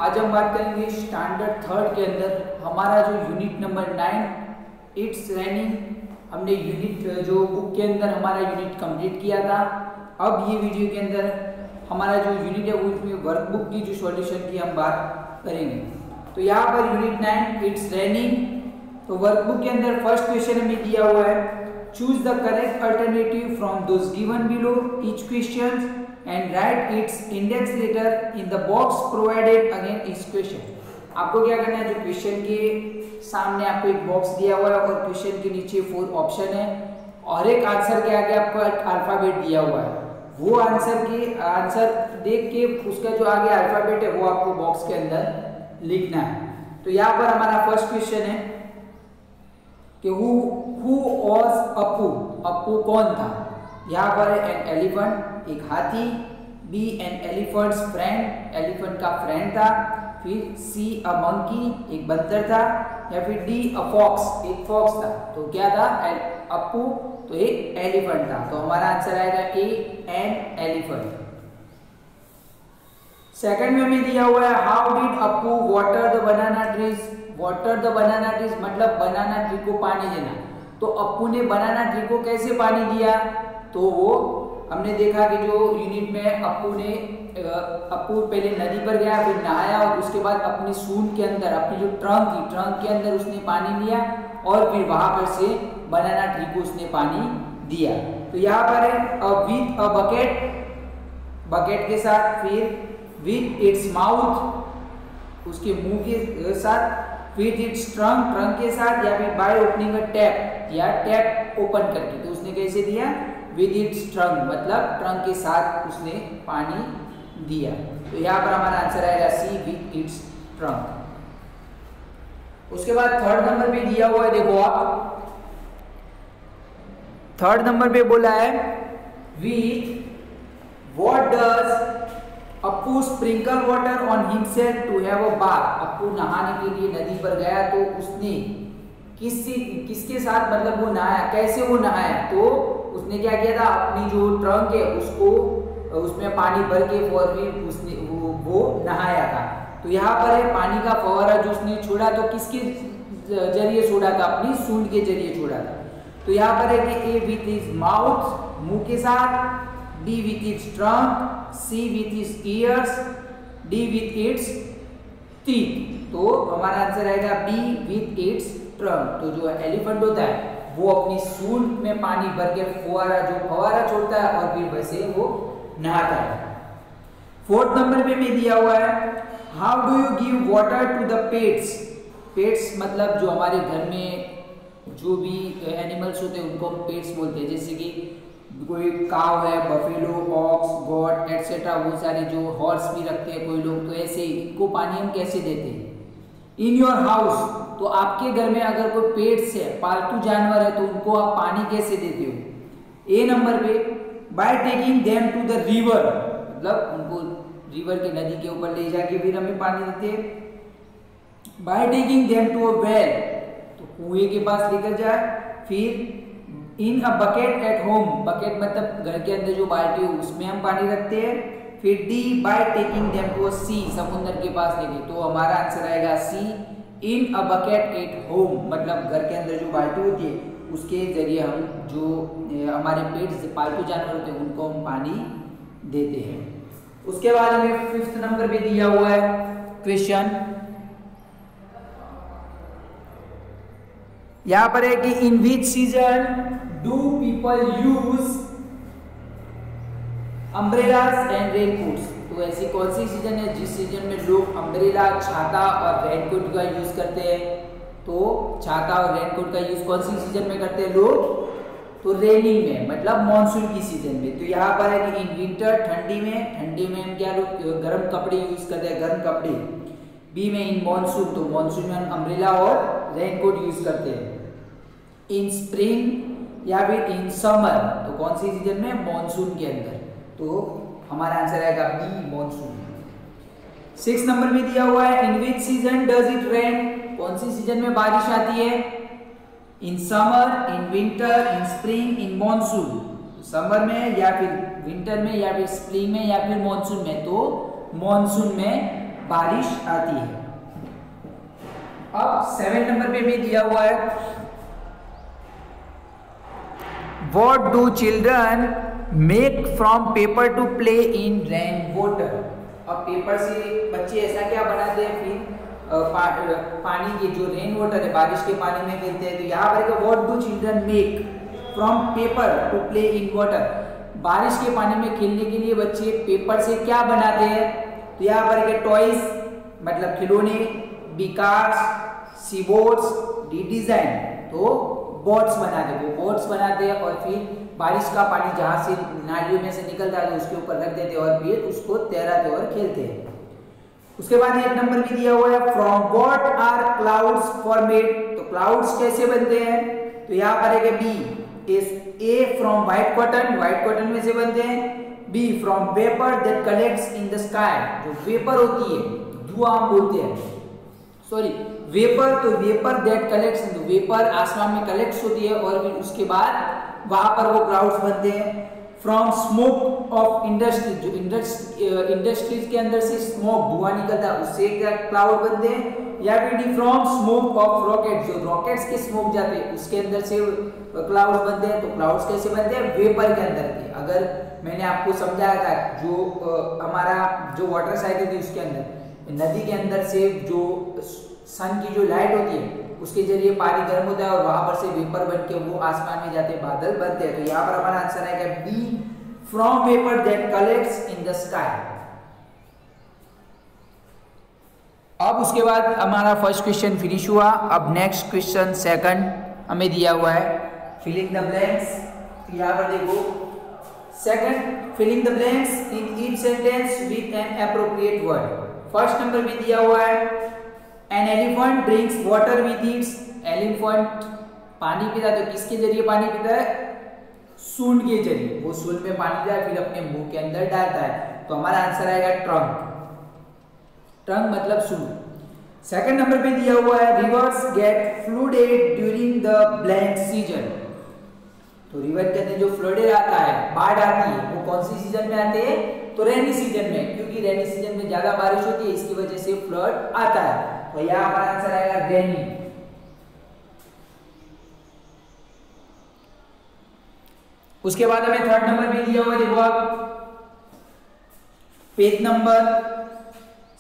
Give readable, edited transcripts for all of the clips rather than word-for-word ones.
आज हम बात करेंगे स्टैंडर्ड थर्ड के अंदर हमारा जो यूनिट नंबर 9 इट्स रनिंग। हमने यूनिट जो बुक के अंदर हमारा यूनिट कंप्लीट किया था। अब ये वीडियो के अंदर हमारा जो यूनिट है उसमें वर्कबुक की जो सॉल्यूशन की हम बात करेंगे। तो यहाँ पर यूनिट 9 इट्स रनिंग, तो वर्कबुक के अंदर फर्स्ट क्वेश्चन हमें दिया हुआ है, choose the correct alternative from those given below each question and write its index letter in the box provided again इस क्वेश्चन। आपको क्या करना है, जो क्वेश्चन के सामने आपको एक बॉक्स दिया हुआ है और क्वेश्चन के नीचे 4 ऑप्शन है और एक आंसर के आगे आपको एक अल्फाबेट दिया हुआ है। वो आंसर देख के उसका जो आगे अल्फाबेट है वो आपको बॉक्स के अंदर लिखना है। तो यहाँ पर हमारा फर्स्ट क्वेश्चन है कि हु वाज अप्पू, अप्पू कौन था। यहाँ पर एन एलिफेंट, एक हाथी, B an elephant's friend, elephant का फ्रेंड था, फिर सी अ मंकी, एक बंदर था, या फिर डी अ फॉक्स, एक फॉक्स था। तो क्या था, अप्पू तो एक एलिफेंट था। तो हमारा आंसर आएगा ए एन एलिफेंट। सेकंड में हमें दिया हुआ है how did Appu water the banana trees. Water the banana trees मतलब बनाना ट्री को पानी देना। तो अप्पू ने बनाना ट्री को कैसे पानी दिया, तो वो हमने देखा कि जो यूनिट में अप्पू पहले नदी पर गया, फिर नहाया और उसके बाद अपनी सूंड के अंदर, अपनी जो ट्रंक थी, ट्रंक के अंदर उसने पानी लिया और फिर वहां पर से बनाना ट्री को उसने पानी दिया। तो यहाँ पर है विथ अ बकेट, बकेट के साथ, फिर विथ इट्स माउथ, उसके मुंह के साथ, विथ इट्स ट्रंक, ट्रंक के साथ, या फिर बाय ओपनिंग अ टैप, या टैप ओपन करके। तो उसने कैसे दिया, विद इट्स ट्रंक मतलब ट्रंक के साथ उसने पानी दिया। तो यहाँ पर हमारा आंसर आएगा सी विद इट्स ट्रंक। उसके बाद थर्ड नंबर पे दिया हुआ है, देखो आप थर्ड नंबर पे बोला है with what does Appu sprinkle water on himself to have a bath. Appu नहाने के लिए नदी पर गया तो उसने किसके साथ मतलब वो नहाया, कैसे वो नहाया, तो उसने क्या किया था, अपनी जो ट्रंक है उसको उसमें पानी भर के फिर उसने वो नहाया था। तो यहाँ पर है पानी का फव्वारा जो उसने छोड़ा, तो किसके जरिए छोड़ा था, अपनी सूंड के जरिए छोड़ा था। तो यहाँ पर है कि ए विथ हिज माउथ, मुंह के साथ, B with its trunk, C with its ears, D with its teeth. तो हमारा आंसर आएगा बी विथ इट्स ट्रंक। तो जो एलिफेंट होता है वो अपनी सूंड में पानी भर के फव्वारा छोड़ता है और फिर वैसे वो नहाता है। फोर्थ नंबर पे भी दिया हुआ है how do you give water to the pets. Pets मतलब जो हमारे घर में जो भी एनिमल्स होते हैं उनको हम पेट्स बोलते हैं, जैसे कि कोई काव है, बफेलो, ऑक्स, गॉट एटसेट्रा, वो सारे जो हॉर्स भी रखते हैं कोई लोग, तो ऐसे इनको पानी हम कैसे देते हैं। इन योर हाउस, तो आपके घर में अगर कोई पेट्स है, पालतू जानवर है, तो उनको आप पानी कैसे देते हो। ए नंबर पे by taking them to the river, मतलब उनको रिवर की नदी के ऊपर ले जाके फिर हमें पानी देते हैं। By taking them to a well, तो कुएं के पास लेकर जाए। फिर in a bucket at home, bucket मतलब घर के अंदर जो बाल्टी हो उसमें हम पानी रखते हैं। फिर D by taking them to a sea, समुद्र के पास लेके। तो हमारा आंसर आएगा C in a bucket at home, मतलब घर के अंदर जो बाल्टी होती है उसके जरिए हम जो हमारे पेट्स पालतू जानवर होते हैं उनको हम पानी देते हैं। उसके बाद हमें फिफ्थ नंबर पे दिया हुआ है क्वेश्चन, यहाँ पर है कि in which season do people use umbrellas and raincoats. तो ऐसी कौन सी सीजन है जिस सीजन में लोग अम्ब्रेला, छाता और रेनकोट का यूज करते हैं। तो छाता और रेनकोट का यूज कौन सी सीजन में करते हैं लोग, तो रेनिंग में मतलब मानसून की सीजन में। तो यहाँ पर है कि इन विंटर, ठंडी में हम क्या लोग गर्म कपड़े यूज करते हैं, गर्म कपड़े। बी में इन मानसून, तो मानसून में हम अम्ब्रेला और रेनकोट यूज करते हैं। इन स्प्रिंग या फिर इन समर, तो कौन सी सीजन में, मानसून के अंदर। तो हमारा आंसर आएगा बी मानसून। 6 नंबर में दिया हुआ है in which season does it rain, कौन सी सीजन में बारिश आती है। In summer, in winter, in spring, in monsoon. Summer में या फिर विंटर में या फिर स्प्रिंग में या फिर मानसून में। तो मानसून में बारिश आती है। अब 7 नंबर पे भी दिया हुआ है, What do children make from paper to play in rain water? अब पेपर से बच्चे ऐसा क्या बनाते हैं फिर पानी के जो रेन वाटर है बारिश के पानी में खेलते हैं। तो यहाँ पर what do children make from paper two play in water, बारिश के पानी में खेलने के लिए बच्चे पेपर से क्या बनाते हैं। तो यहाँ पर के टॉयज मतलब खिलौने, बी कार्स, सी बोट्स, डी डिजाइन, तो बोट्स बनाते हैं, वो बोट्स बनाते हैं और फिर बारिश का पानी जहाँ से नालियों में से निकलता है उसके ऊपर रख देते हैं और फिर उसको तैराते और खेलते हैं। उसके बाद 1 नंबर भी दिया हुआ है, from what are clouds formed, तो क्लाउड्स कैसे बनते हैं। तो यहाँ पर है B A from white cotton, white cotton में से बनते हैं। B from vapour that collects in the sky, जो वेपर होती है धुआं हम बोलते हैं, सॉरी वेपर, तो वेपर दैट कलेक्ट्स, वेपर आसमान में कलेक्ट्स होती है और फिर उसके बाद वहां पर वो क्लाउड्स बनते हैं। फ्रॉम स्मोक ऑफ इंडस्ट्री, जो इंडस्ट्रीज के अंदर से स्मोक धुआं निकलता है उससे क्या क्लाउड बनते हैं। या फिर फ्रॉम स्मोक ऑफ रॉकेट, जो रॉकेट्स के स्मोक जाते हैं उसके अंदर से क्लाउड्स बनते हैं। तो क्लाउड्स कैसे बनते हैं, वेपर के अंदर के। अगर मैंने आपको समझाया था जो हमारा जो वाटर साइकिल थी उसके अंदर नदी के अंदर से जो सन की जो लाइट होती है उसके जरिए पानी गर्म होता है और वहां पर से वेपर बन के वो आसमान में जाते बादल बनते हैं। तो यहाँ पर हमारा आंसर है क्या B from vapour that collects in the sky. अब उसके बाद हमारा फर्स्ट क्वेश्चन फिनिश हुआ। अब नेक्स्ट क्वेश्चन सेकंड हमें दिया हुआ है, फिलिंग द ब्लैंक्स। यहाँ पर देखो second, filling the blanks in each sentence with an appropriate word. First number भी दिया हुआ है, an elephant drinks water with its, elephant पानी पीता है तो किसके जरिए पानी पीता है, सूंड के जरिए, वो सूंड में पानी पीता है फिर अपने मुंह के अंदर डालता है। तो हमारा आंसर आएगा ट्रंक, ट्रंक मतलब सूंड। सेकंड नंबर पे दिया हुआ है, rivers get flooded during the blank season. तो रिवर कहते हैं जो फ्लडेड आता है, बाढ़ आती है, वो कौन सी सीजन में आते हैं, तो रेनी सीजन में, क्योंकि रेनी सीजन में ज्यादा बारिश होती है इसकी वजह से फ्लड आता है। तो यहाँ पर आंसर आएगा रेनी। उसके बाद हमें थर्ड नंबर भी दिया हुआ, देखो आप पेज नंबर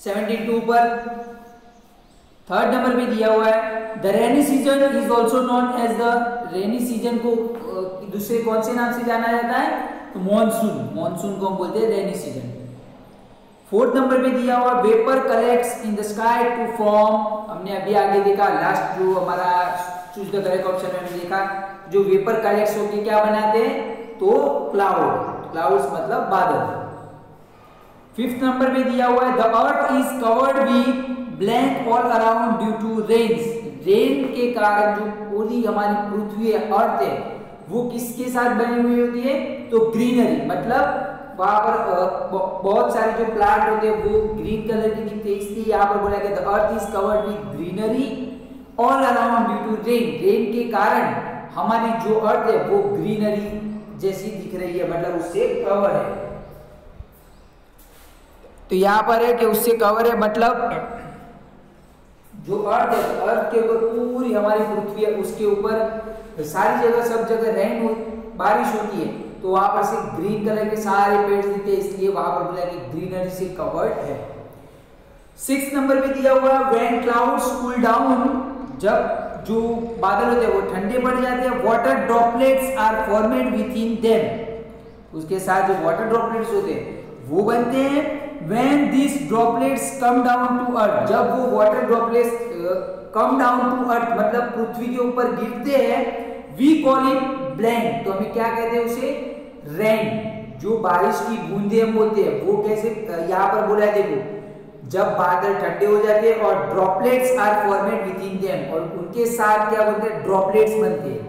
72 पर थर्ड नंबर भी दिया हुआ है, the rainy season is also known as the, rainy season को दूसरे कौन से नाम से जाना जाता है, तो मॉनसून, मॉनसून को हम बोलते हैं रेनी सीजन। फोर्थ नंबर पे दिया हुआ, vapour collects in the sky to form, हमने अभी आगे देखा लास्ट जो हमारा चूज द करेक्ट ऑप्शन में हमने देखा, जो वेपर कलेक्ट्स होकर क्या बनाते हैं, तो क्लाउड, क्लाउड्स मतलब बादल। फिफ्थ नंबर पे दिया हुआ है, the earth is covered with blank all around due to rains, rain के कारण जो पूरी हमारी पृथ्वी अर्थ है वो किसके साथ बनी हुई होती है, तो ग्रीनरी, मतलब वहां पर बहुत सारे जो प्लांट होते हैं वो ग्रीन कलर की दिखते हैं, इसलिए यहाँ पर बोला गया the earth is covered with greenery all around due to rain, rain के कारण हमारी जो अर्थ है वो ग्रीनरी जैसी दिख रही है, मतलब उससे कवर है। तो यहाँ पर है कि उससे कवर है, मतलब जो अर्थ है, अर्थ के ऊपर पूरी हमारी पृथ्वी है उसके ऊपर सारी जगह सब जगह रेन बारिश होती है, तो वहां पर से ग्रीन कलर के सारे पेड़ दिखते हैं, इसलिए वहां पर बोला कि ग्रीनरी से कवर्ड है। 6 नंबर पे दिया हुआ, व्हेन क्लाउड्स कूल डाउन, जब जो बादल होते हैं वो ठंडे पड़ जाते हैं, water droplets are formed within them, उसके साथ जो वाटर ड्रॉपलेट्स होते हैं वो बनते हैं। When this droplets come down to earth, जब वो water droplets come down to earth मतलब पृथ्वी के ऊपर गिरते हैं, वी कॉल इट ब्लैंक, तो हमें क्या कहते हैं उसे, रेन, जो बारिश की बूंदे हम बोलते हैं वो कैसे यहाँ पर बोला है, देखो जब बादल ठंडे हो जाते हैं और droplets are formed within them, और उनके साथ क्या बोलते हैं, ड्रॉपलेट्स बनते हैं,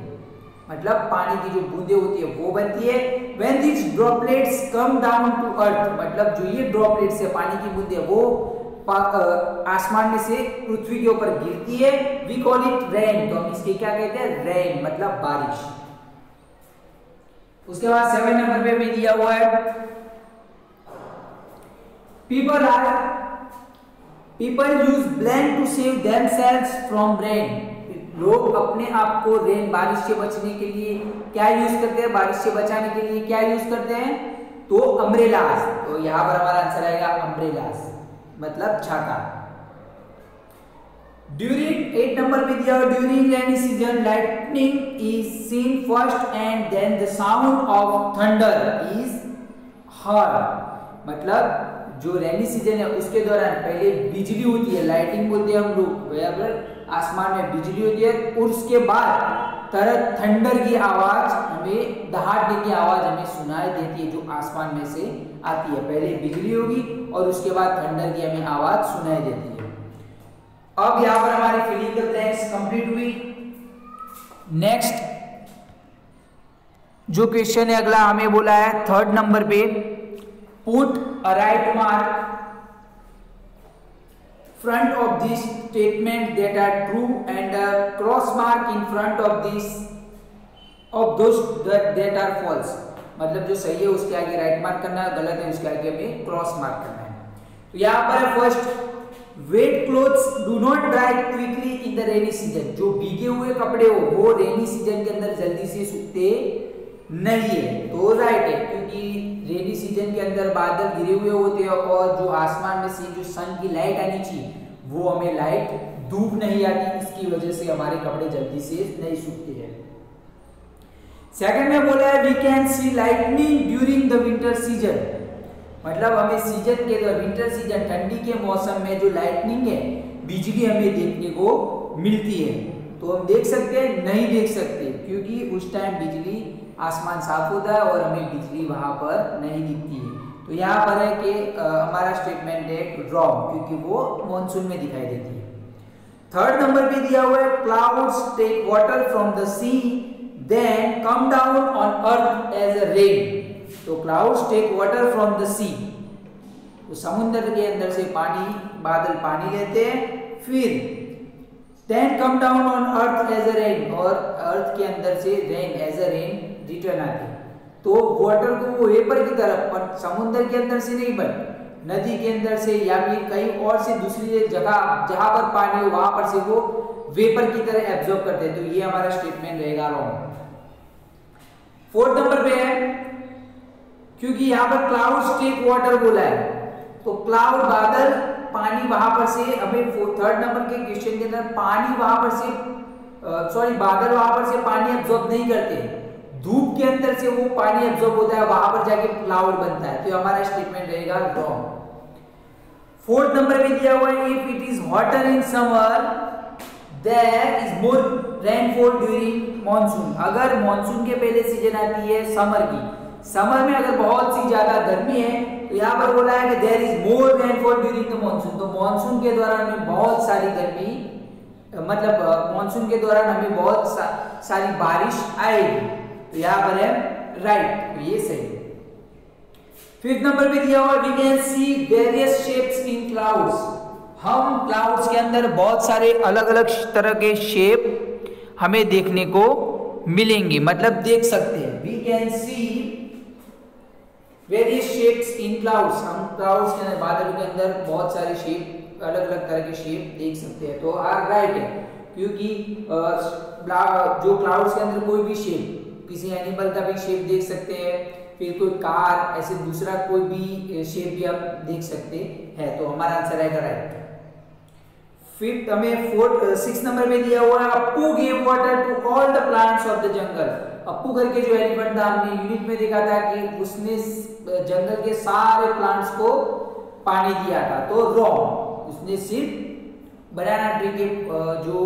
मतलब पानी की जो बूंदे होती है वो बनती है। When this droplets come down to earth, मतलब जो ये ड्रॉपलेट्स है पानी की बूंदे वो आसमान में से पृथ्वी के ऊपर गिरती है, वी कॉल इट रेन, तो हम इसके क्या कहते हैं, रेन मतलब बारिश। उसके बाद 7 नंबर पे भी दिया हुआ है, people are people use blank to save themselves from rain. लोग अपने आप को रेन बारिश से बचने के लिए क्या यूज करते हैं, बारिश से बचाने के लिए क्या यूज करते हैं, तो अम्ब्रेलास। तो यहां पर हमारा आंसर आएगा अम्ब्रेलास, मतलब छाता। ड्यूरिंग 8 नंबर पे दिया, during rainy season lightning is seen first and then the sound of thunder is heard. मतलब जो रेनी सीजन है उसके दौरान पहले बिजली होती है, लाइटिंग बोलते हैं हम लोग, बराबर, आसमान में बिजली होती है, और उसके बाद तरह थंडर की आवाज हमें, दहाड़ने की आवाज हमें सुनाई देती है जो आसमान में से आती है। पहले बिजली होगी और उसके बाद थंडर की हमें आवाज सुनाई देती है। अब यहां पर हमारी फिलिंग द ब्लैंक्स कंप्लीट हुई। नेक्स्ट जो क्वेश्चन है अगला हमें बोला है 3rd नंबर पे, put a right mark front of this statement that are true and a cross mark in front of this of those that are false। मतलब जो सही है उसके आगे राइट मार्क करना है, गलत है उसके आगे हमें क्रॉस मार्क करना है। तो यहाँ पर first, wet clothes do not dry quickly in the rainy season. जो भीगे हुए कपड़े हो वो रेनी सीजन के अंदर जल्दी से सूखते नहीं है, तो राइट है, क्योंकि रेनी सीजन के अंदर बादल गिरे हुए होते हैं और जो आसमान में से जो सन की लाइट आनी चाहिए वो हमें लाइट, धूप नहीं आती, इसकी वजह से हमारे कपड़े जल्दी से नहीं सूखते हैं। सेकंड में बोला है we can see lightning during the winter season. मतलब हमें सीजन के विंटर सीजन, ठंडी के मौसम में जो लाइटनिंग है, बिजली हमें देखने को मिलती है। तो हम देख सकते हैं, नहीं देख सकते, क्योंकि उस टाइम बिजली, आसमान साफ होता है और हमें बिजली वहां पर नहीं दिखती है। तो यहाँ पर है कि हमारा स्टेटमेंट है रॉन्ग, क्योंकि वो मॉनसून में दिखाई देती है। 3rd नंबर पे दिया हुआ है clouds take water from the sea then come down on earth as a rain. तो clouds take water from the sea, तो समुद्र के अंदर से पानी, बादल पानी लेते हैं, फिर then come down on earth as a rain, और अर्थ के अंदर से rain, as a rain return आती है। तो वाटर को वो वेपर की तरफ, पर समुद्र के अंदर से नहीं, बट नदी के अंदर से या फिर कहीं और से दूसरी जगह जहां पर पानी हो वहां पर से वो वेपर की तरह एब्जॉर्ब करते हैं। तो ये हमारा स्टेटमेंट रहेगा रॉन्ग। 4th नंबर पे है, क्योंकि यहाँ पर क्लाउड्स टेक वाटर बोला है, तो क्लाउड, बादल, पानी वहां पर से हमें 3rd नंबर के क्वेश्चन के अंदर पानी वहां पर से बादल वहां पर से पानी एब्जॉर्ब नहीं करते, धूप के अंदर से वो पानी एब्जॉर्ब होता है, वहां पर जाके क्लाउड बनता है। तो हमारा स्टेटमेंट रहेगा रॉन्ग। 4th नंबर पे दिया हुआ है if it is hotter in summer there is more rainfall during monsoon. अगर मॉनसून के पहले सीजन आती है समर की, समर में अगर बहुत सी ज्यादा गर्मी है, तो यहाँ पर बोला है कि there is more rainfall during the monsoon. तो मॉनसून के दौरान हमें बहुत सारी गर्मी, मतलब मॉनसून के दौरान हमें बहुत सारी बारिश आएगी। तो यहाँ पर है राइट, तो ये सही है। 5th नंबर पे दिया हुआ we can see various shapes in clouds. हम क्लाउड्स के अंदर बहुत सारे अलग अलग तरह के शेप हमें देखने को मिलेंगे, मतलब देख सकते हैं। We can see various shapes in clouds. हम क्लाउड्स के अंदर, बादल के अंदर बहुत सारे शेप, अलग अलग तरह के शेप देख सकते हैं। तो राइट है, क्योंकि जो क्लाउड्स के अंदर कोई भी शेप, किसी एनिमल का भी शेप देख सकते हैं, फिर कोई कार, ऐसे दूसरा कोई भी शेप भी हम देख सकते हैं। तो हमारा आंसर आएगा राइट। 5th हमें 6th नंबर पे दिया हुआ है Appu gave water to all the plants of the jungle. Appu करके जो एलिफेंट था, हमने यूनिट में देखा था कि उसने जंगल के सारे प्लांट्स को पानी दिया था। तो रॉन्ग, उसने सिर्फ बनाना ट्री के जो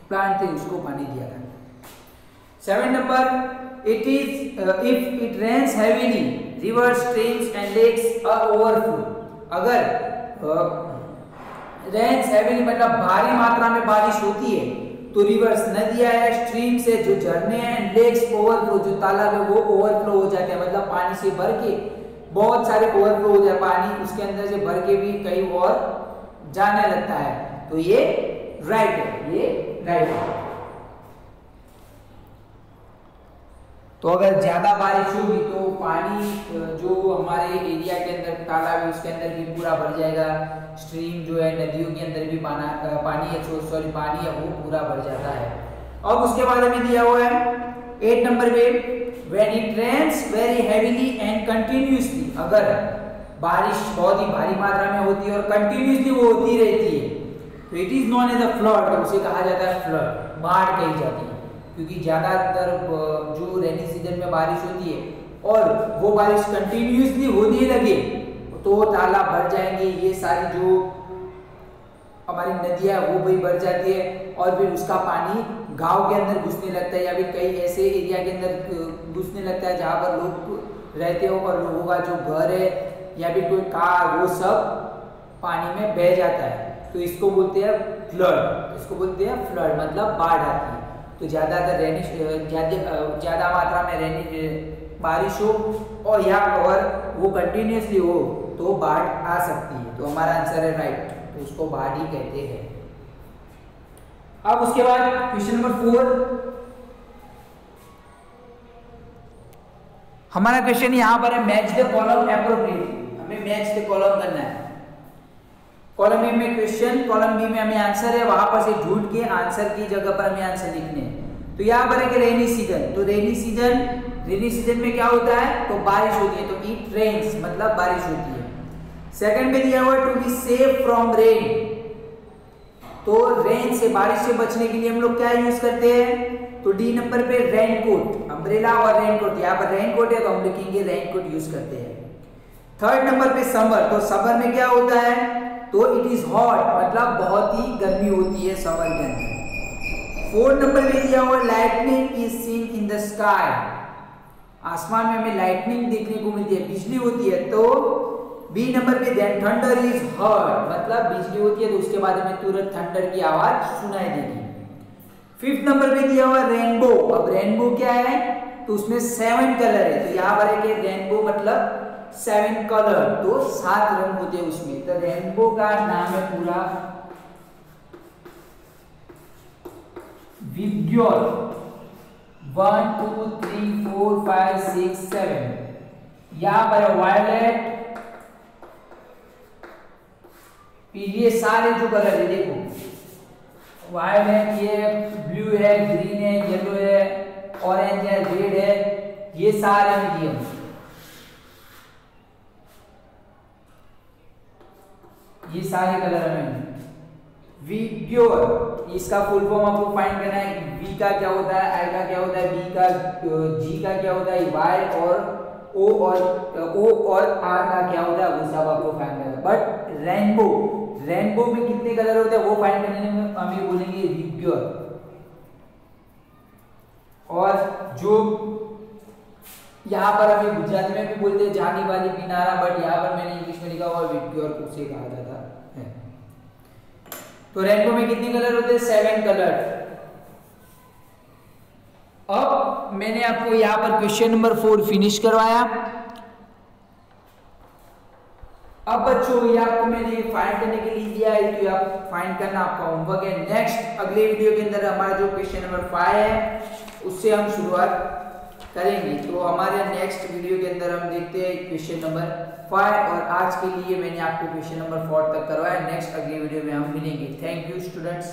प्लांट थे उसको पानी दिया था। 7 number it is if it rains heavily rivers, streams and lakes are overflow. अगर रेन्स हेवीली मतलब भारी मात्रा में बारिश होती है, तो रिवर्स, नदियां है, स्ट्रीम से जो झरने हैं, लेक्स ओवरफ्लो, जो तालाब है वो ओवरफ्लो हो जाते हैं, मतलब पानी से भर के बहुत सारे ओवरफ्लो हो जाए, पानी उसके अंदर से भर के भी कहीं और जाने लगता है। तो ये राइट है, ये राइट है। तो अगर ज़्यादा बारिश होगी तो पानी जो हमारे एरिया के अंदर तालाब है उसके अंदर भी पूरा भर जाएगा। स्ट्रीम जो है नदियों के अंदर भी पानी है वो पूरा भर जाता है। अब उसके बाद हमें दिया हुआ है 8 नंबर पे, when it rains very heavily and continuously, अगर बारिश बहुत ही भारी मात्रा में होती है और कंटिन्यूसली वो होती रहती है तो it is known as a flood, तो उसे कहा जाता है फ्लड, बाढ़ कही जाती है। क्योंकि ज़्यादातर जो रेनी सीजन में बारिश होती है और वो बारिश कंटिन्यूसली होने लगे तो तालाब भर जाएंगे, ये सारी जो हमारी नदियाँ वो भी भर जाती है और फिर उसका पानी गांव के अंदर घुसने लगता है या फिर कई ऐसे एरिया के अंदर घुसने लगता है जहाँ पर लोग रहते हो और लोगों का जो घर है या फिर कोई कार वो सब पानी में बह जाता है। तो इसको बोलते हैं फ्लड, इसको बोलते हैं फ्लड मतलब बाढ़ आती है। तो ज़्यादा मात्रा में रेनी बारिश हो और वो कंटिन्यूसली हो तो बाढ़ आ सकती है। तो हमारा आंसर है राइट, तो उसको बाढ़ ही कहते हैं। अब उसके बाद क्वेश्चन नंबर 4, हमारा क्वेश्चन यहाँ पर है मैच द कॉलम एप्रोप्रिएटली, हमें मैच द कॉलम करना है। कॉलम ए में क्वेश्चन, कॉलम बी में हमें आंसर है, वहां पर से ढूंढ के आंसर की जगह पर हमें आंसर लिखने हैं। तो यहाँ पर है कि रेनी सीजन, तो रेनी सीजन में क्या होता है तो बारिश होती है, तो इट रेन्स मतलब बारिश होती है। सेकंड में दिया हुआ to be safe from rain, तो रेन से बारिश से बचने के लिए हम लोग क्या यूज करते हैं, तो डी नंबर पे रेनकोट, अम्ब्रेला और रेनकोट, यहाँ पर रेनकोट है तो हम लिखेंगे रेनकोट यूज करते हैं। थर्ड नंबर पे समर, तो समर में क्या होता है तो इट इज हॉट मतलब बहुत ही गर्मी होती है समर के अंदर। फोर्थ नंबर पे दिया हुआ lightning is seen in the sky, आसमान में हमें लाइटनिंग देखने को मिलती है, बिजली होती है। तो बी नंबर पे देन थंडर इज हर्ड मतलब बिजली होती है तो उसके बाद हमें तुरंत थंडर की आवाज सुनाई देगी। फिफ्थ नंबर पे दिया हुआ रेनबो, अब रेनबो क्या है तो उसमें 7 कलर है, तो यहाँ पर है कि रेनबो मतलब 7 कलर, तो 7 रंग होते हैं उसमें। तो रेनबो का नाम है पूरा विग्योर, 1 2 3 4 5 6 7। यहाँ पर वायलेट, ये सारे जो कलर है देखो, वायलेट, ये ब्लू है, ग्रीन है, येलो है, ऑरेंज है, रेड है, ये सारे मीडियम, ये सारे कलर हमें। विग्योर, इसका फुल फॉर्म आपको फाइंड करना है, वी का क्या होता है, आई का क्या होता है, बी का, जी का क्या होता है, वाई और ओ और आर का क्या होता है वो सब आपको फाइंड करना है। बट रेनबो में कितने कलर होते हैं वो फाइंड करने में हमें बोलेंगे विग्योर। और जो यहाँ पर हमें गुजराती में भी बोलते हैं जानी वाली किनारा, बट यहाँ पर मैंने इंग्लिश में लिखा हुआ विग्योर, उसे कहा जाता है। तो रेनबो में कितने कलर होते हैं 7 कलर। अब मैंने आपको यहाँ पर क्वेश्चन नंबर 4 फिनिश करवाया। अब बच्चों ये आपको मैंने फाइंड करने के लिए दिया है, तो आप फाइंड करना आपका होमवर्क है। नेक्स्ट अगले वीडियो के अंदर हमारा जो क्वेश्चन नंबर 5 है उससे हम शुरुआत करेंगे। तो हमारे नेक्स्ट वीडियो के अंदर हम देखते हैं क्वेश्चन नंबर 5, और आज के लिए मैंने आपको क्वेश्चन नंबर 4 तक करवाया। नेक्स्ट अगले वीडियो में हम मिलेंगे। Thank you students.